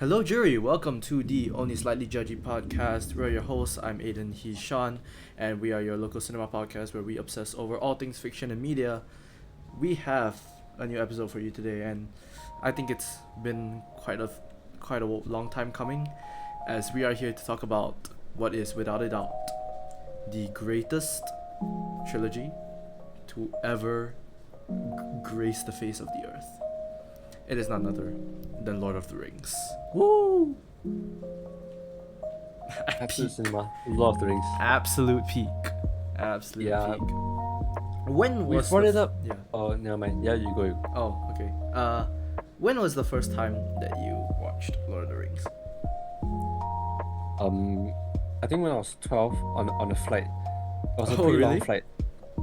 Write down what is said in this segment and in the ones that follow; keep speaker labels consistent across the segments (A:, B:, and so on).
A: Hello, jury. Welcome to the Only Slightly Judgy podcast. We're your hosts. I'm Aiden. He's Sean, and we are your local cinema podcast where we obsess over all things fiction and media. We have a new episode for you today, and I think it's been quite a long time coming, as we are here to talk about what is without a doubt the greatest trilogy to ever grace the face of the earth. It is none other than Lord of the Rings.
B: Woo!
A: Peak.
B: Absolute cinema. Lord of the Rings.
A: Absolute peak. Absolute
B: Yeah.
A: peak. When
B: We
A: was
B: brought
A: the
B: it up.
A: Yeah.
B: Oh, never mind. Yeah, you go.
A: Oh, okay. When was the first time that you watched Lord of the Rings?
B: I think when I was 12 on a flight. It was a
A: Oh,
B: pretty
A: really?
B: long flight.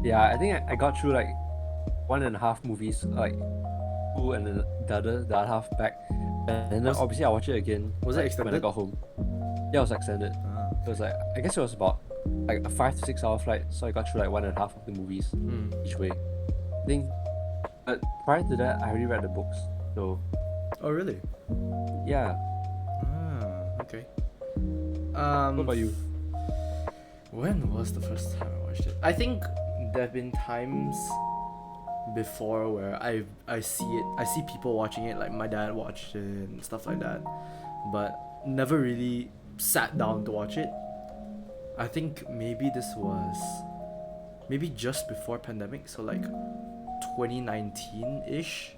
B: Yeah, I think I got through like 1.5 movies, like two and then the other half back. And then
A: Was-
B: obviously I watched it again.
A: Was it
B: like, when I
A: extended?
B: got home? Yeah, it was extended. It was like, I guess it was about like a 5 to 6 hour flight, so I got through like 1.5 of the movies each way. I think, but prior to that, I already read the books. So
A: Oh, really?
B: yeah.
A: Okay.
B: What about you?
A: When was the first time I watched it? I think there have been times before where I see people watching it, like my dad watched it and stuff like that, but never really sat down to watch it. I think maybe this was maybe just before pandemic, so like 2019-ish.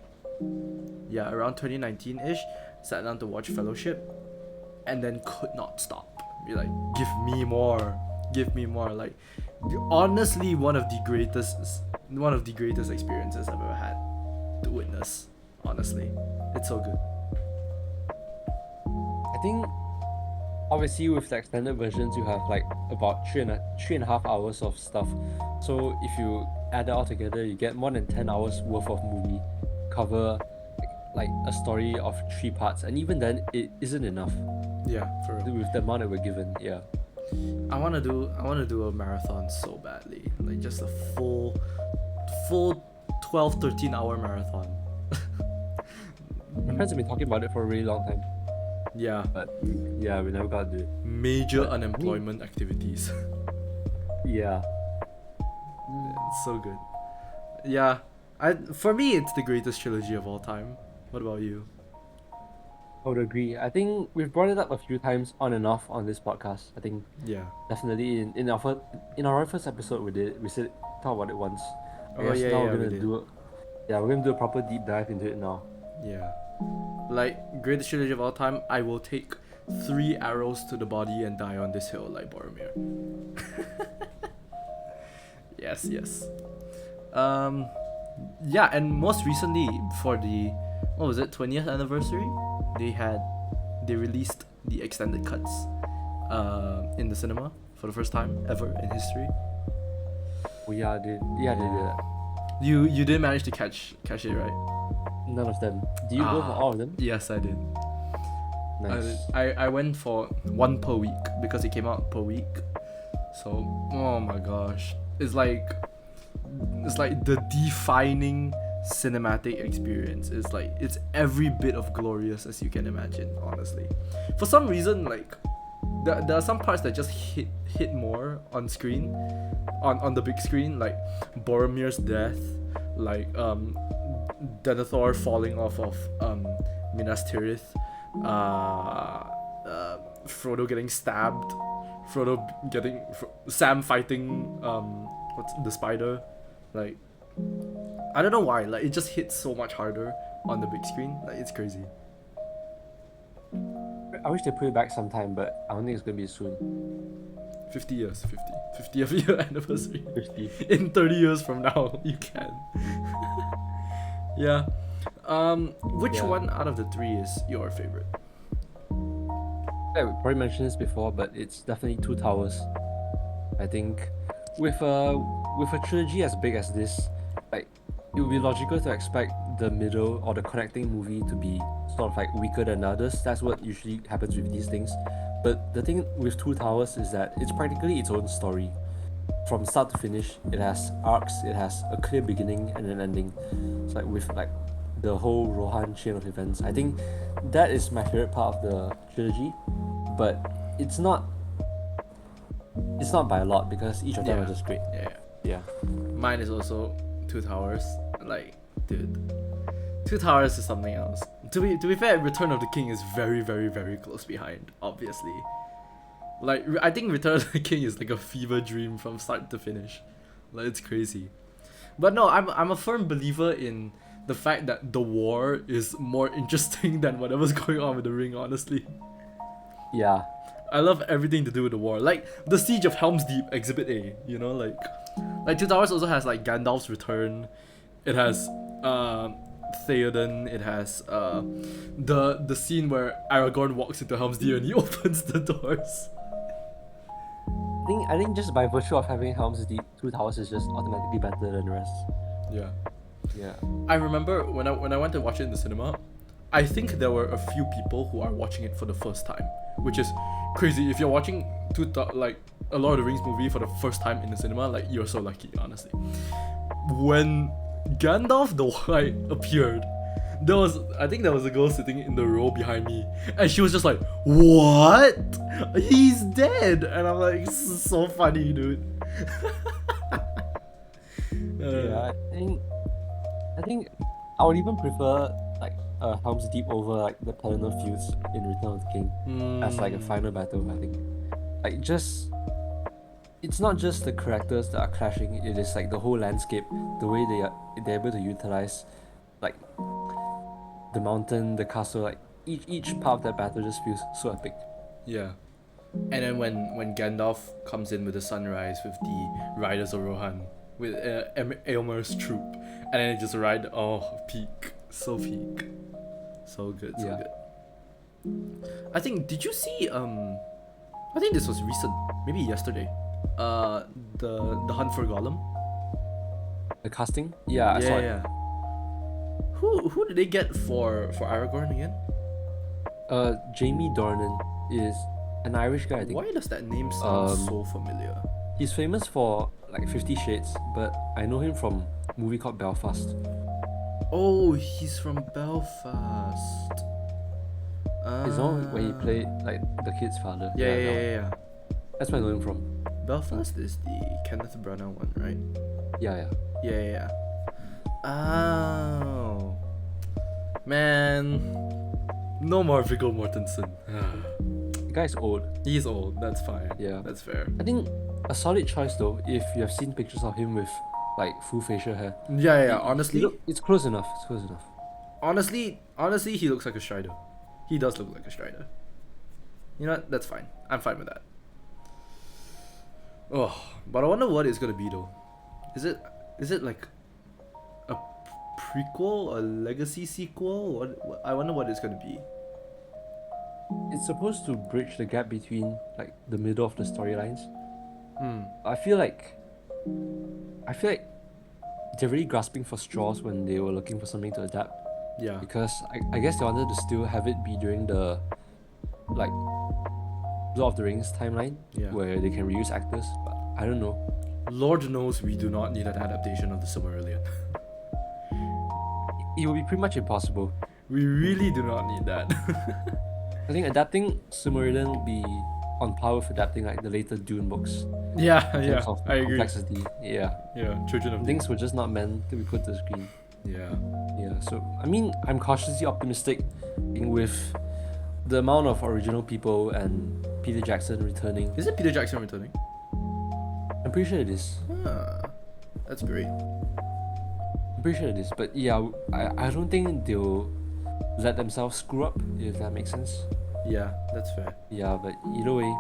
A: Yeah, around 2019-ish, sat down to watch Fellowship and then could not stop. Be like, give me more. Like, honestly, one of the greatest experiences I've ever had to witness. Honestly, it's so good.
B: I think obviously with the extended versions you have like about three and a half hours of stuff. So if you add it all together, you get more than 10 hours worth of movie, cover like a story of 3 parts, and even then it isn't enough
A: Yeah, for real.
B: with the amount that we're given. Yeah.
A: I wanna do a marathon so badly, like just a full 12, 13 hour marathon.
B: My friends have been talking about it for a really long time,
A: Yeah,
B: but yeah, we never got to do it.
A: major
B: But, I mean-
A: unemployment activities.
B: Yeah.
A: It's so good. Yeah, for me it's the greatest trilogy of all time. What about you?
B: I would agree. I think we've brought it up a few times on and off on this podcast. I think
A: Yeah.
B: definitely in our first episode we said talk about it once. I
A: Oh
B: guess
A: yeah,
B: now
A: yeah,
B: we're
A: we
B: gonna
A: did.
B: we're gonna do a proper deep dive into it now.
A: Yeah. Like, greatest trilogy of all time, I will take 3 arrows to the body and die on this hill like Boromir. Yes. Yeah, and most recently, for the, what was it, 20th anniversary, they released the extended cuts in the cinema for the first time ever in history.
B: Oh yeah, they did that.
A: You didn't manage to catch it, right?
B: None of them. Do you go for all of them?
A: Yes, I did.
B: Nice.
A: I went for one per week because it came out per week. So, oh my gosh, it's like the defining cinematic experience. It's every bit of glorious as you can imagine. Honestly, for some reason, like there are some parts that just hit more on screen, on the big screen, like Boromir's death, like Denethor falling off of Minas Tirith, Frodo getting stabbed, Sam fighting what's the spider, like I don't know why, like it just hits so much harder on the big screen, like it's crazy.
B: I wish they put it back sometime, but I don't think it's gonna be soon.
A: 50 years, 50th year anniversary.
B: 50.
A: In 30 years from now, you can. Yeah. Which
B: Yeah.
A: one out of the 3 is your favorite?
B: Yeah, we probably mentioned this before, but it's definitely Two Towers. I think with a trilogy as big as this, like it would be logical to expect the middle or the connecting movie to be sort of like weaker than others. That's what usually happens with these things. But the thing with Two Towers is that it's practically its own story. From start to finish, it has arcs, it has a clear beginning and an ending. It's like with like the whole Rohan chain of events. I think that is my favorite part of the trilogy, but it's not by a lot because each of them
A: Yeah.
B: are just great.
A: Yeah.
B: Yeah.
A: Mine is also Two Towers. Like, dude, Two Towers is something else. To be fair, Return of the King is very, very, very close behind, obviously. Like, I think Return of the King is like a fever dream from start to finish. Like, it's crazy. But no, I'm a firm believer in the fact that the war is more interesting than whatever's going on with the ring, honestly.
B: Yeah.
A: I love everything to do with the war. Like the Siege of Helm's Deep Exhibit A, you know, like Two Towers also has like Gandalf's return. It has Theoden, it has the scene where Aragorn walks into Helm's Deep and he opens the doors.
B: I think just by virtue of having Helm's Deep, Two Towers is just automatically better than the rest.
A: Yeah.
B: Yeah.
A: I remember when I went to watch it in the cinema, I think there were a few people who are watching it for the first time, which is crazy. If you're watching like a Lord of the Rings movie for the first time in the cinema, like you're so lucky, honestly. When Gandalf the White appeared, I think there was a girl sitting in the row behind me, and she was just like, "What? He's dead!" And I'm like, "This is so funny, dude."
B: Yeah, I think I would even prefer like Helm's Deep over like the Pelennor feuds in Return of the King as like a final battle. I think like just it's not just the characters that are clashing; it is like the whole landscape, the way they're able to utilize like the mountain, the castle, like each part of that battle just feels so epic.
A: Yeah. And then when Gandalf comes in with the sunrise with the Riders of Rohan with Aomer's troop, and then it just ride peak, so good, so
B: Yeah.
A: good. I think did you see I think this was recent, maybe yesterday. The Hunt for Gollum.
B: The casting, yeah, I saw it.
A: Yeah. Who did they get for Aragorn again?
B: Jamie Dornan is an Irish guy, I think.
A: Why does that name sound
B: Um,
A: so familiar?
B: He's famous for like 50 Shades, but I know him from a movie called Belfast.
A: Oh, he's from Belfast.
B: It's the one where he played like the kid's father.
A: Yeah,
B: that one.
A: yeah.
B: That's where I know him from.
A: Belfast is the Kenneth Branagh one, right?
B: Yeah.
A: Yeah. Oh, man, no more Viggo Mortensen.
B: The guy's old.
A: He's old. That's fine.
B: Yeah.
A: That's fair.
B: I think a solid choice though, if you have seen pictures of him with like full facial hair.
A: Yeah. Honestly,
B: It's close enough.
A: honestly, he looks like a Strider. He does look like a Strider. You know what? That's fine. I'm fine with that. Oh, but I wonder what it's gonna be though. Is it like a prequel, a legacy sequel? What I wonder what it's gonna be.
B: It's supposed to bridge the gap between like the middle of the storylines.
A: Hmm.
B: I feel like they're really grasping for straws when they were looking for something to adapt,
A: Yeah.
B: because I guess they wanted to still have it be during the like Lord of the Rings timeline,
A: Yeah.
B: where they can reuse actors, but I don't know.
A: Lord knows we do not need an adaptation of the Silmarillion.
B: It will be pretty much impossible.
A: We really do not need that.
B: I think adapting Silmarillion will be on par with adapting like the later Dune books
A: yeah,
B: in terms of
A: I agree.
B: complexity. Yeah,
A: Yeah, Children of
B: things were just not meant to be put to the screen.
A: Yeah.
B: Yeah, so I mean, I'm cautiously optimistic with the amount of original people and Peter Jackson returning.
A: Is it Peter Jackson returning?
B: I'm pretty sure it is.
A: That's great.
B: I'm pretty sure it is. But yeah, I don't think they'll let themselves screw up, if that makes sense.
A: Yeah, that's fair.
B: Yeah, but either way,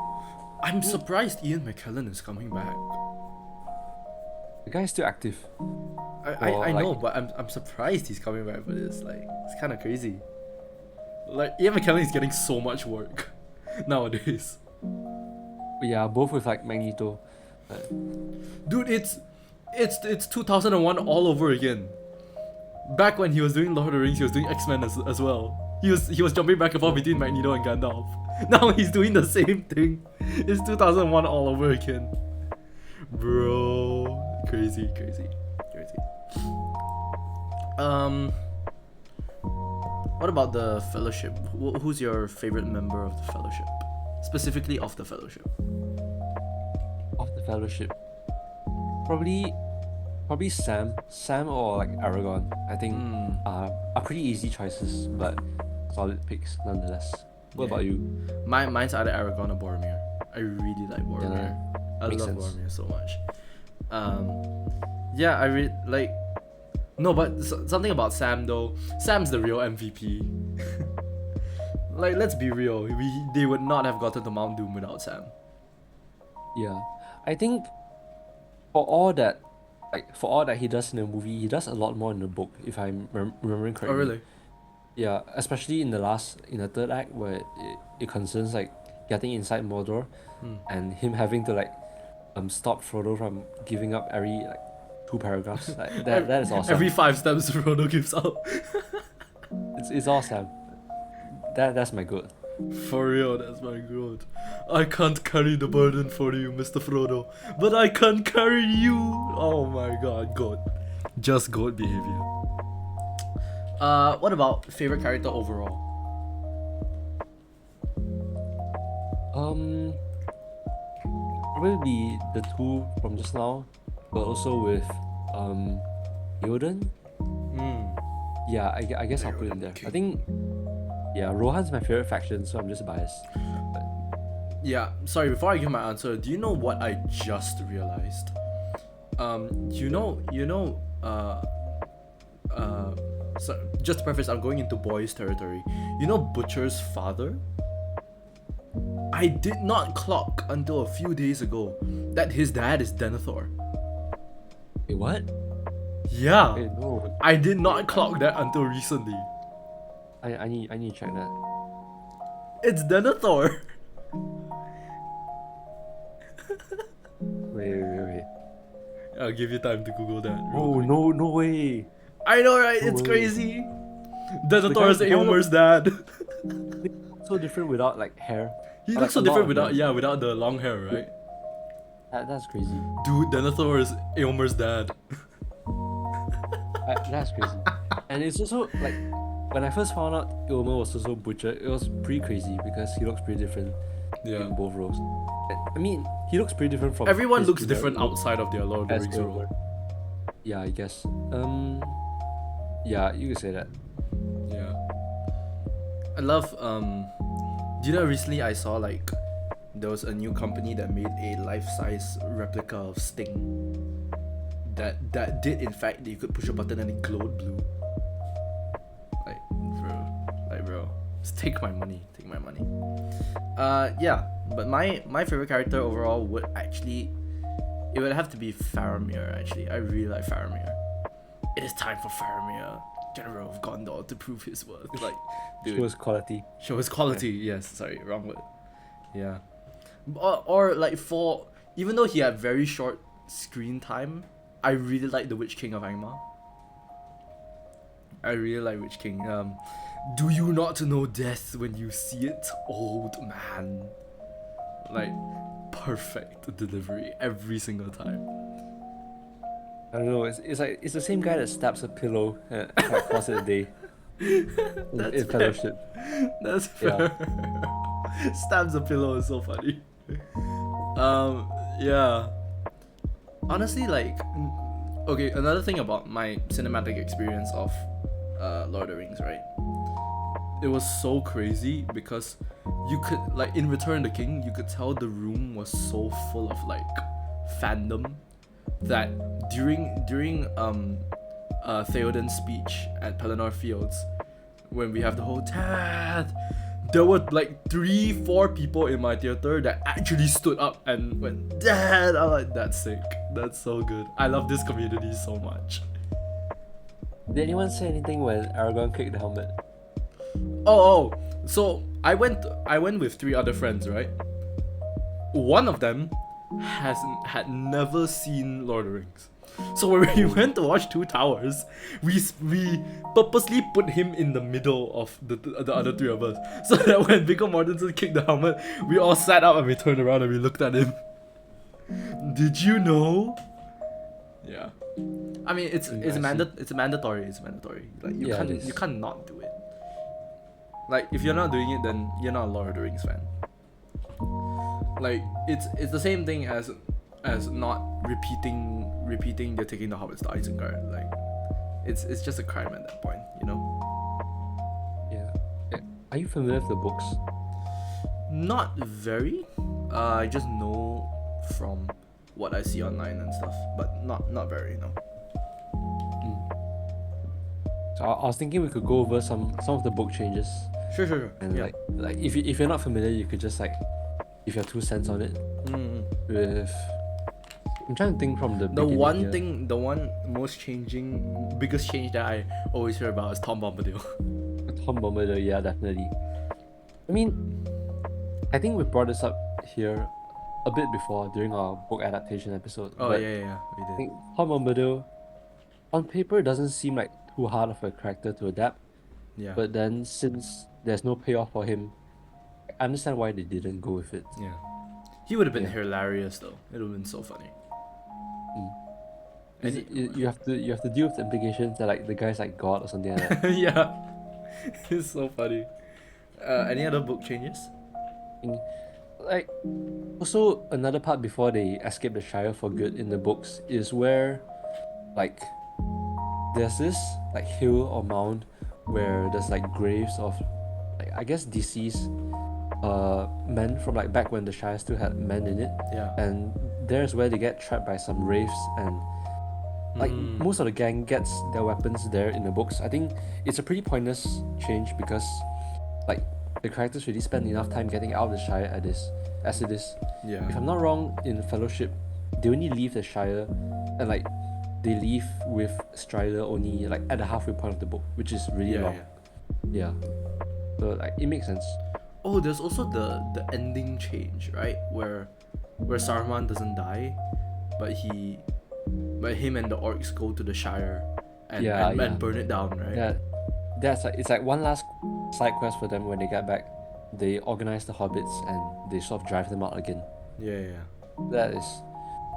A: I'm surprised Ian McKellen is coming back.
B: the guy's still active.
A: I know, but I'm surprised he's coming back for this. Like, it's kind of crazy. Like, Ian McKellen is getting so much work nowadays.
B: Yeah, both with like Magneto.
A: Dude, it's 2001 all over again. Back when he was doing Lord of the Rings, he was doing X-Men as well. He was jumping back and forth between Magneto and Gandalf. Now he's doing the same thing. It's 2001 all over again. Bro, crazy. What about the Fellowship? Who's your favorite member of the Fellowship? Specifically of the Fellowship.
B: Of the Fellowship, probably Sam or like Aragon. I think are pretty easy choices, but solid picks nonetheless. What
A: Yeah.
B: about you?
A: Mine's either Aragon or Boromir. I really like Boromir. I
B: makes
A: love
B: sense.
A: Boromir so much. Yeah, I really like. No, but something about Sam though. Sam's the real MVP. Like, let's be real. They would not have gotten to Mount Doom without Sam.
B: Yeah, I think for all that he does in the movie, he does a lot more in the book. If I'm remembering correctly.
A: Oh really?
B: Yeah, especially in the third act where it concerns like getting inside Mordor, and him having to like stop Frodo from giving up every like 2 paragraphs. Like, that is awesome.
A: Every 5 steps Frodo gives up.
B: It's awesome. That's my good.
A: For real, that's my god. I can't carry the burden for you, Mr. Frodo, but I can carry you. Oh my god, god. Just god behavior. What about favorite character overall?
B: Probably the two from just now, but also with Yoden. Yeah, I guess I'll put him there. I think, yeah, Rohan's my favorite faction, so I'm just biased. But
A: Yeah, sorry, before I give my answer, do you know what I just realized? So just to preface, I'm going into boys territory. You know Butcher's father? I did not clock until a few days ago that his dad is Denethor.
B: wait, what?
A: Yeah,
B: Wait, no.
A: I did not clock that until recently.
B: I need to check that.
A: It's Denethor.
B: Wait.
A: I'll give you time to Google that. real
B: Oh
A: quick.
B: no way.
A: I know, right? It's
B: No way.
A: crazy. Denethor
B: guy-
A: is
B: the guy
A: Eomer's dad.
B: So different without like hair.
A: He
B: Like,
A: looks so
B: a lot
A: different
B: of
A: without
B: them.
A: without the long hair, right?
B: That's crazy.
A: Dude, Denethor is Eomer's dad.
B: That's crazy. And it's also like when I first found out Ilma was also Butcher, it was pretty crazy because he looks pretty different in both roles. I mean, he looks pretty different from
A: Everyone
B: his
A: looks
B: generic
A: different
B: role
A: outside of their Lord of the
B: as
A: Rings
B: Ilma.
A: role.
B: Yeah, I guess. Yeah, you could say that.
A: Yeah. I love do you know recently I saw like there was a new company that made a life-size replica of Sting that did in fact that you could push a button and it glowed blue. Like bro, just take my money. Yeah, but my favorite character overall would actually it would have to be Faramir. Actually, I really like Faramir. It is time for Faramir, General of Gondor, to prove his worth. Like, dude,
B: Shows quality.
A: show his quality. Yes, sorry, wrong word. Yeah, or like for even though he had very short screen time, I really like the Witch King of Angmar. I really like Witch King. Do you not know death when you see it, old man? Like, perfect delivery every single time.
B: I don't know. It's like it's the same guy that stabs a pillow and like, calls it a day.
A: That's
B: in
A: fair.
B: Fellowship.
A: That's fair. Stabs a pillow is so funny. Yeah. Honestly, like, okay, another thing about my cinematic experience of Lord of the Rings, right? It was so crazy because you could, like, in Return of the King, you could tell the room was so full of like fandom that during Theoden's speech at Pelennor Fields, when we have the whole Dad, there were like 3-4 people in my theater that actually stood up and went Dad. I'm like, that's sick. That's so good. I love this community so much.
B: Did anyone say anything when Aragorn kicked the helmet?
A: Oh, so I went with 3 other friends, right? One of them had never seen Lord of the Rings. So when we went to watch Two Towers, we purposely put him in the middle of the other 3 of us, so that when Viggo Mortensen kicked the helmet, we all sat up and we turned around and we looked at him. Did you know? Yeah. I mean, it's mandatory. Like,
B: Yeah, it is.
A: you can't not do it. Like, if you're not doing it, then you're not a Lord of the Rings fan. Like, it's the same thing as not repeating they're taking the hobbits to Isengard. Like, it's just a crime at that point, you know.
B: Yeah. Are you familiar with the books?
A: Not very. I just know from what I see online and stuff, but not very, no.
B: So I was thinking we could go over some of the book changes,
A: Sure.
B: and
A: Yeah.
B: like if you're not familiar, you could just like give your 2 cents on it. With I'm trying to think from the
A: The
B: beginning
A: one
B: here.
A: thing, the one biggest change that I always hear about is Tom Bombadil.
B: Tom Bombadil, yeah, definitely. I mean, I think we brought this up here a bit before during our book adaptation episode.
A: Oh
B: but
A: yeah, we
B: I
A: did.
B: think Tom Bombadil, on paper, doesn't seem like too hard of a character to adapt.
A: Yeah.
B: But then, since there's no payoff for him, I understand why they didn't go with it.
A: Yeah. He would have been
B: Yeah.
A: hilarious though. It would have been so funny.
B: Is
A: Any-
B: it- you have to deal with the implications that like the guy's like God or something like that.
A: Yeah. It's so funny. Any other book changes?
B: Like, also another part before they escape the Shire for good in the books is where, like, there's this like hill or mound where there's like graves of, like, I guess deceased men from like back when the Shire still had men in it,
A: Yeah.
B: and there's where they get trapped by some wraiths, and like most of the gang gets their weapons there in the books. I think it's a pretty pointless change because like the characters really spend enough time getting out of the Shire as it is.
A: Yeah.
B: If I'm not wrong, in Fellowship, they only leave the Shire, and like they leave with Strider only like at the halfway point of the book, which is really
A: Yeah,
B: long.
A: yeah.
B: Yeah. So like it makes sense.
A: Oh, there's also the ending change, right? Where Saruman doesn't die, but him and the orcs go to the Shire and
B: Yeah,
A: and,
B: yeah.
A: and burn it down, right?
B: That's like it's like one last side quest for them when they get back. They organize the hobbits and they sort of drive them out again.
A: Yeah.
B: That is,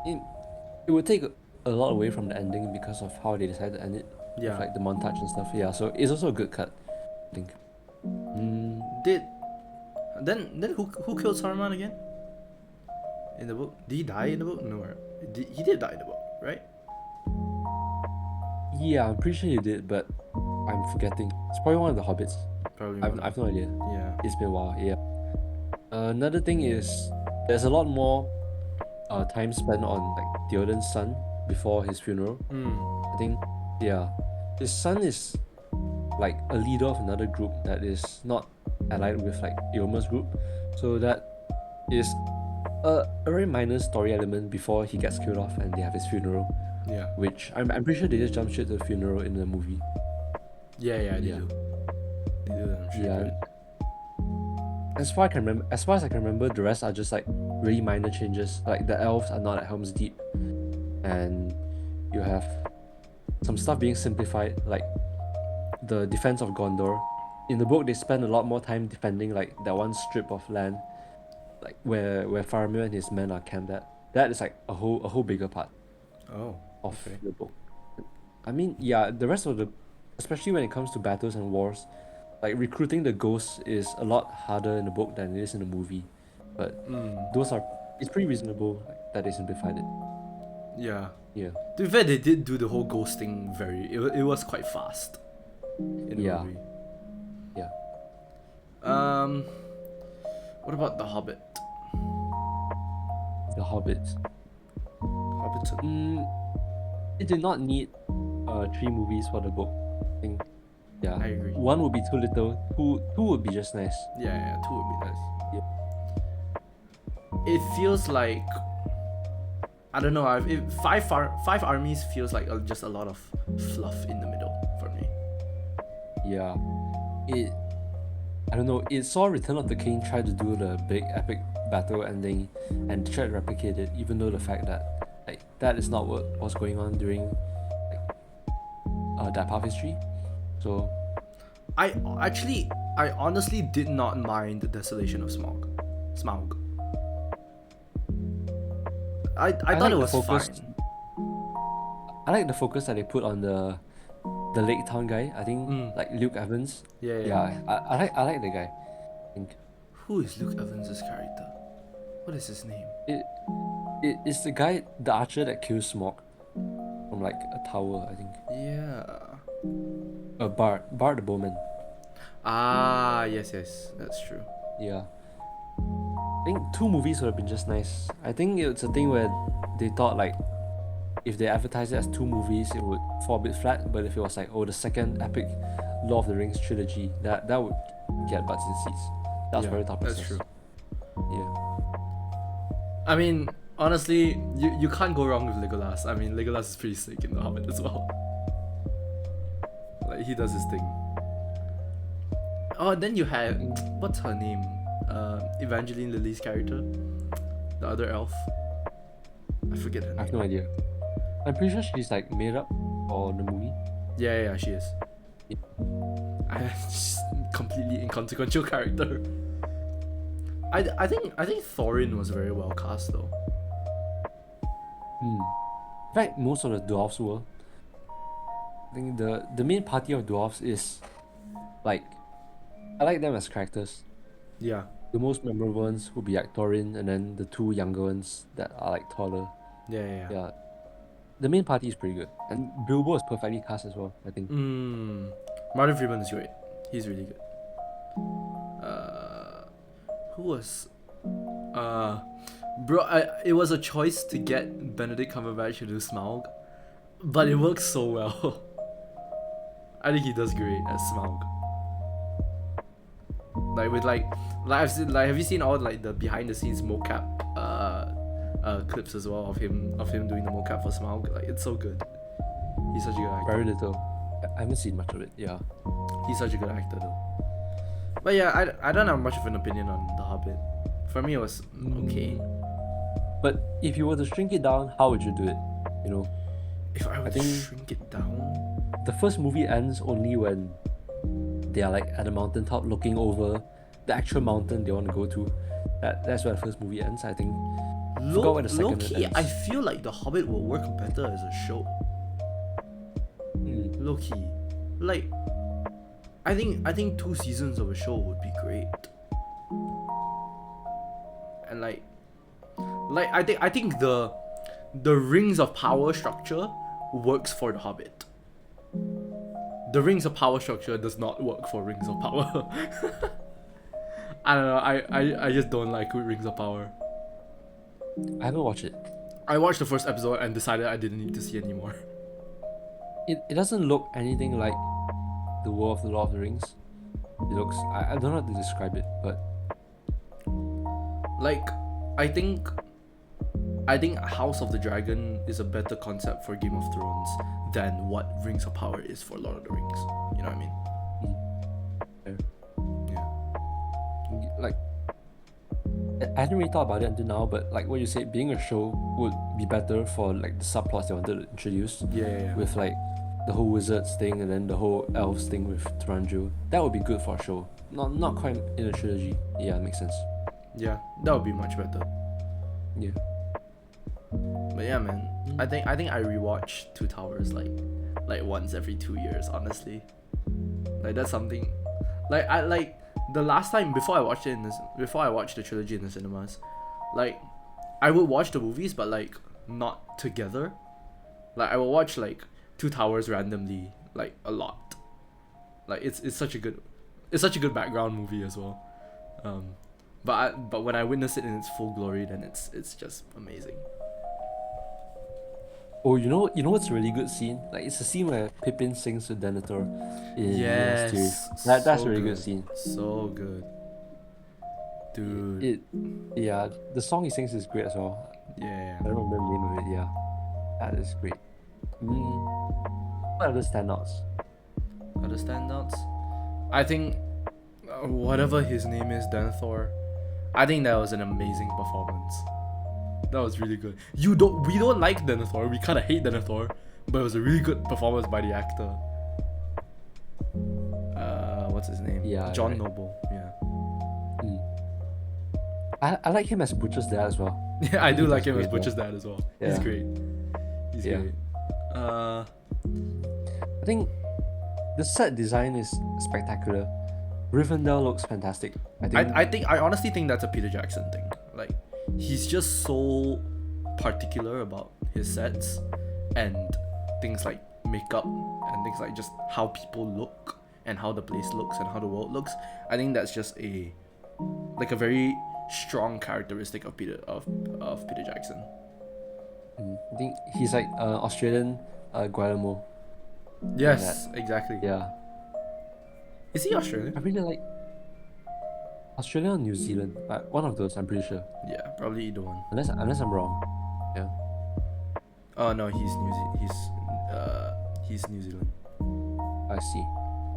B: it would take a lot away from the ending because of how they decided to end it.
A: Yeah.
B: With like the montage and stuff. Yeah, so it's also a good cut, I think.
A: Then who killed Saruman again? In the book? Did he die in the book? No, he did die in the book, right?
B: Yeah, I'm pretty sure you did, but I'm forgetting. It's probably one of the hobbits.
A: Probably.
B: I've no idea.
A: Yeah.
B: It's been a while. Yeah. Another thing is there's a lot more time spent on like Theoden's son before his funeral. I think, yeah, his son is like a leader of another group that is not allied with like Eomer's group, so that is a very minor story element before he gets killed off and they have his funeral,
A: Yeah.
B: which I'm pretty sure they just jump straight to the funeral in the movie.
A: Yeah, they
B: Yeah.
A: do. They do that, I'm sure.
B: Yeah. As far as I can remember, the rest are just like really minor changes. Like the elves are not at Helm's Deep, and you have some stuff being simplified, like the defense of Gondor. In the book, they spend a lot more time defending like that one strip of land, like where Faramir and his men are camped at. That is like a whole bigger part
A: Oh.
B: of
A: Okay.
B: the book. I mean, yeah, the rest of the, especially when it comes to battles and wars, like recruiting the ghosts is a lot harder in the book than it is in the movie. But it's pretty reasonable that they simplified it.
A: Yeah.
B: Yeah.
A: To be fair, they did do the whole ghost thing it was quite fast in the
B: Yeah.
A: movie.
B: Yeah.
A: What about The Hobbit?
B: The Hobbit.
A: Hobbiton.
B: It did not need 3 movies for the book. I think. Yeah.
A: I agree.
B: 1 would be too little. Two would be just nice.
A: Yeah, 2 would be nice.
B: Yeah.
A: It feels like, I don't know. Five armies feels like just a lot of fluff in the middle for me.
B: Yeah. I don't know. It saw Return of the King try to do the big epic battle ending and try to replicate it, even though the fact that like that is not what was going on during like that part of history. So
A: I honestly did not mind the Desolation of Smaug. I thought
B: like
A: it
B: the
A: was
B: focus.
A: fine.
B: I like the focus that they put on the the Lake Town guy. I think like Luke Evans.
A: Yeah, yeah.
B: Yeah, I like the guy. I think
A: Who is Luke Evans' character? What is his name?
B: it's the guy, the archer that kills Smog from like a tower. I think.
A: Yeah.
B: Bart the Bowman.
A: Ah, yes, that's true.
B: Yeah. I think 2 movies would have been just nice. I think it's a thing where they thought like if they advertised it as 2 movies, it would fall a bit flat. But if it was like, the second epic Lord of the Rings trilogy, that would get butts in seats. That's very top.
A: That's true.
B: Yeah.
A: I mean, honestly, you can't go wrong with Legolas. I mean, Legolas is pretty sick in The Hobbit as well. Like, he does his thing. Oh, and then you had, what's her name? Evangeline Lilly's character, the other elf. I forget her name.
B: I have no idea. I'm pretty sure she's like made up for the movie.
A: Yeah, she is.
B: Yeah.
A: Just completely inconsequential character. I think Thorin was very well cast though.
B: In fact, most of the dwarves were. I think the main party of dwarves is like, I like them as characters.
A: Yeah.
B: The most memorable ones would be like Thorin, and then the 2 younger ones that are like taller.
A: Yeah.
B: The main party is pretty good, and Bilbo is perfectly cast as well. I think.
A: Martin Freeman is great. He's really good. Who was? It was a choice to get Benedict Cumberbatch to do Smaug, but it works so well. I think he does great as Smaug. Like with have you seen all like the behind the scenes mocap clips as well of him doing the mocap for Smaug? Like, it's so good. He's such a good actor.
B: Very little. I haven't seen much of it. Yeah.
A: He's such a good actor though. But yeah, I don't have much of an opinion on The Hobbit. For me, it was okay.
B: But if you were to shrink it down, how would you do it? You know,
A: If I were to shrink it down,
B: the first movie ends only when they are like at a mountaintop looking over the actual mountain they want to go to. That's where the first movie ends, I think. Forgot where the second
A: low-key,
B: ends.
A: I feel like The Hobbit will work better as a show. Low-key. Like, I think 2 seasons of a show would be great. And like I think the Rings of Power structure works for The Hobbit. The Rings of Power structure does not work for Rings of Power. I don't know, I just don't like Rings of Power.
B: I haven't watched it.
A: I watched the first episode and decided I didn't need to see anymore.
B: It doesn't look anything like the world of the Lord of the Rings. It looks, I don't know how to describe it, but
A: like, I think House of the Dragon is a better concept for Game of Thrones than what Rings of Power is for Lord of the Rings. You know what I mean?
B: yeah. Like, I hadn't really thought about it until now, but like what you said, being a show would be better for like the subplots they wanted to introduce.
A: Yeah.
B: With like the whole wizards thing and then the whole elves thing with Taranjo. That would be good for a show. Not quite in a trilogy. Yeah, it makes sense.
A: Yeah, that would be much better.
B: Yeah.
A: But yeah, man, I think I rewatch Two Towers like once every 2 years. Honestly, like that's something. Like I like the last time before I watched the trilogy in the cinemas, like I would watch the movies, but like not together. Like I will watch like Two Towers randomly, like a lot. Like it's such a good background movie as well. But when I witness it in its full glory, then it's just amazing.
B: Oh, you know what's a really good scene? Like it's a scene where Pippin sings to Denethor in
A: Yes,
B: That's
A: so
B: a really good
A: good.
B: scene.
A: So good, dude.
B: Yeah, the song he sings is great as well.
A: Yeah.
B: I don't remember the name of it. Yeah, that is great. What other standouts?
A: Other standouts? I think whatever his name is, Denethor. I think that was an amazing performance. That was really good. We don't like Denethor. We kind of hate Denethor, but it was a really good performance by the actor. What's his name?
B: Yeah,
A: John
B: right.
A: Noble. Yeah.
B: I like him as Butcher's dad as well.
A: Yeah, I do like him as
B: great, though.
A: Butcher's dad as well.
B: Yeah.
A: He's great. He's
B: Yeah.
A: great.
B: I think the set design is spectacular. Rivendell looks fantastic.
A: I honestly think that's a Peter Jackson thing. Like, he's just so particular about his sets and things like makeup and things like just how people look and how the place looks and how the world looks. I think that's just a very strong characteristic of Peter Jackson.
B: I think he's like Australian Guillermo.
A: Yes, exactly.
B: Yeah.
A: Is he Australian?
B: I really like Australia or New Zealand. One of those, I'm pretty sure.
A: Yeah, probably either one.
B: Unless I'm wrong. Yeah.
A: Oh no, he's New Zealand.
B: I see.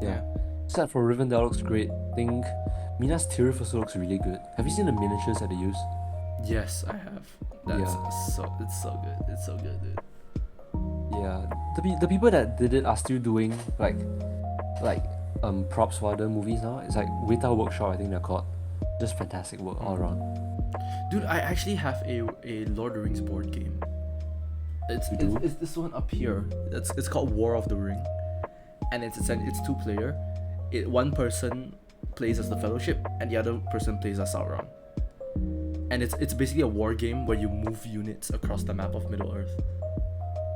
B: Yeah. Set for Rivendell looks great. I think Minas Tirith also looks really good. Have you seen the miniatures that they use?
A: Yes, I have. It's so good. It's so good, dude.
B: Yeah. The people that did it are still doing like props for other movies now. It's like Weta Workshop, I think they're called. Just fantastic work all around.
A: Dude, I actually have a Lord of the Rings board game. It's this one up here. It's called War of the Ring, and it's 2-player. One person plays as the Fellowship, and the other person plays as Sauron. And it's basically a war game where you move units across the map of Middle Earth.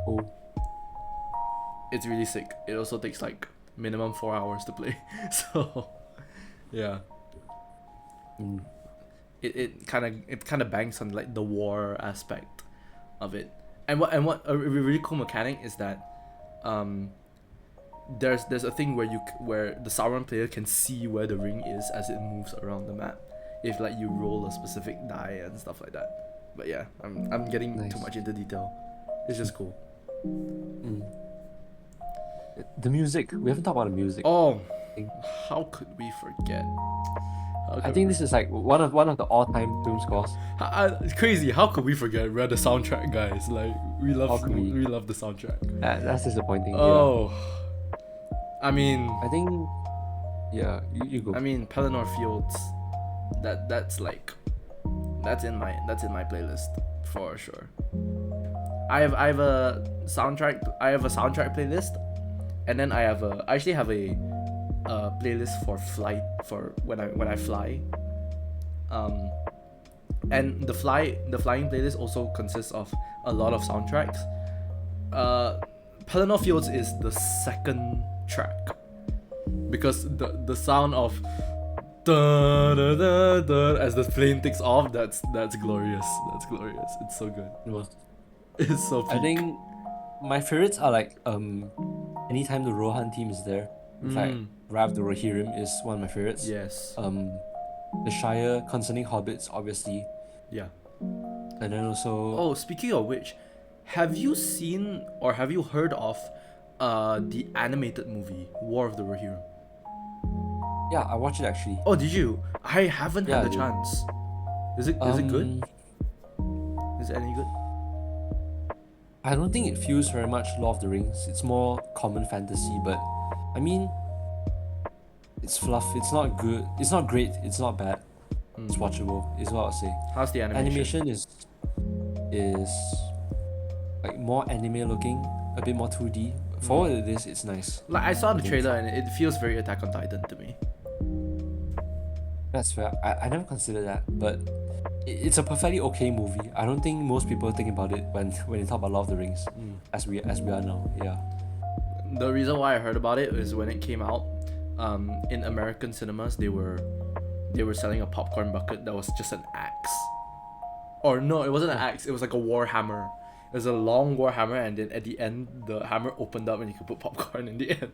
B: Oh.
A: It's really sick. It also takes like minimum 4 hours to play. So, yeah. It kind of banks on like the war aspect of it. And what a really cool mechanic is that there's a thing where the Sauron player can see where the ring is as it moves around the map, if like you roll a specific die and stuff like that. But yeah, I'm getting
B: Nice.
A: too much into detail. It's just cool.
B: The music. We haven't talked about the music.
A: Oh, how could we forget?
B: I think this is like one of the all-time film scores.
A: It's crazy. How could we forget? We're the soundtrack guys. Like we
B: How
A: love
B: could we?
A: we love the soundtrack.
B: That's disappointing.
A: Oh, I mean,
B: Yeah. I think. Yeah, you go.
A: I mean, Pelennor Fields. That's in my playlist for sure. I have a soundtrack playlist, and then I actually have a playlist for flight for when I fly. And the flying playlist also consists of a lot of soundtracks. Pelennor Fields is the second track because the sound of da, da, da, da, as the plane takes off, that's glorious. That's glorious. It's so good. It's so peak.
B: I think my favorites are like anytime the Rohan team is there. In fact, Rav the Rohirrim is one of my favorites.
A: Yes.
B: The Shire concerning hobbits, obviously.
A: Yeah.
B: And then also
A: Oh, speaking of which, have you seen or have you heard of the animated movie War of the Rohirrim?
B: yeah, I watched it actually.
A: Oh, did you? I haven't
B: Yeah,
A: had
B: I
A: the
B: did.
A: chance. Is it good? Is it any good?
B: I don't think it feels very much Lord of the Rings. It's more common fantasy, but I mean, it's fluff. It's not good. It's not great. It's not bad. It's watchable. Is what I'll say.
A: How's the animation?
B: Animation is like more anime looking, a bit more 2D. For what it is, it's nice.
A: Like I saw the trailer and it feels very Attack on Titan to me.
B: That's fair. I never considered that, but it's a perfectly okay movie. I don't think most people think about it when they talk about Lord of the Rings, as we are now. Yeah.
A: The reason why I heard about it is when it came out, in American cinemas they were selling a popcorn bucket that was just an axe. Or no, it wasn't an axe. It was like a war hammer. It was a long war hammer, and then at the end the hammer opened up and you could put popcorn in the end.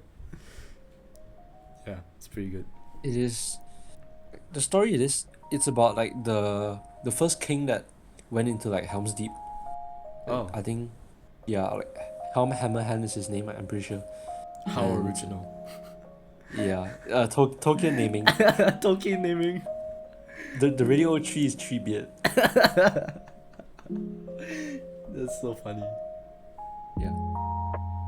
A: Yeah, it's pretty good.
B: It is. The story it's about like the first king that went into like Helm's Deep.
A: Oh.
B: I think, yeah, like Helm Hammerhand is his name. I'm pretty sure.
A: How
B: And-
A: original.
B: Yeah. Tolkien naming.
A: Tolkien naming.
B: The radio tree is Treebeard.
A: That's so funny.
B: Yeah.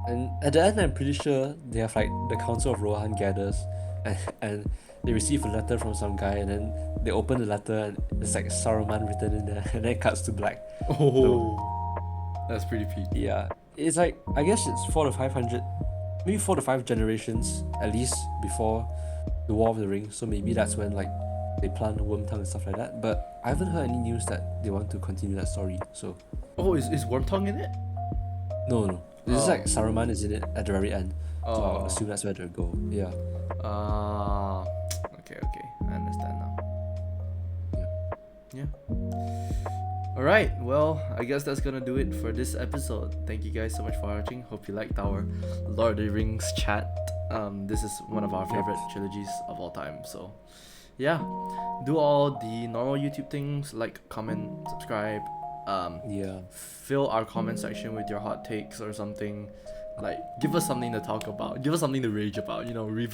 B: And at the end, I'm pretty sure they have like the Council of Rohan gathers, and they receive a letter from some guy, and then they open the letter and it's like Saruman written in there, and then it cuts to black.
A: Oh, that's pretty peak.
B: Yeah, it's like I guess it's 400 to 500 maybe 4 to 5 generations at least before the War of the Ring. So maybe that's when like they plant Wormtongue and stuff like that. But I haven't heard any news that they want to continue that story. So
A: Oh, is Wormtongue in it?
B: no. This is
A: Oh.
B: like Saruman is in it at the very end. So I'll
A: Oh.
B: assume that's where they'll go. Yeah.
A: Okay, I understand now.
B: Yeah.
A: All right, well, I guess that's gonna do it for this episode. Thank you guys so much for watching. Hope you liked our Lord of the Rings chat. This is one of our favorite trilogies of all time. So, yeah, do all the normal YouTube things like comment, subscribe.
B: Yeah.
A: Fill our comment section with your hot takes or something. Like, give us something to talk about. Give us something to rage about. You know, we've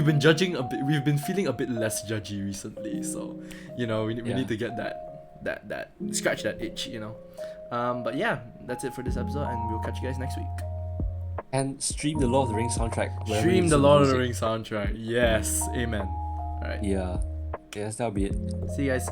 A: been judging a bit. We've been feeling a bit less judgy recently. So, you know, we need to get that scratch that itch. You know, but yeah, that's it for this episode, and we'll catch you guys next week.
B: And stream the Lord of the Rings soundtrack. wherever you
A: Stream the
B: listen to
A: Lord of the
B: music.
A: Rings soundtrack. Yes, amen. All right.
B: Yeah. Yes, that'll be it.
A: See you guys.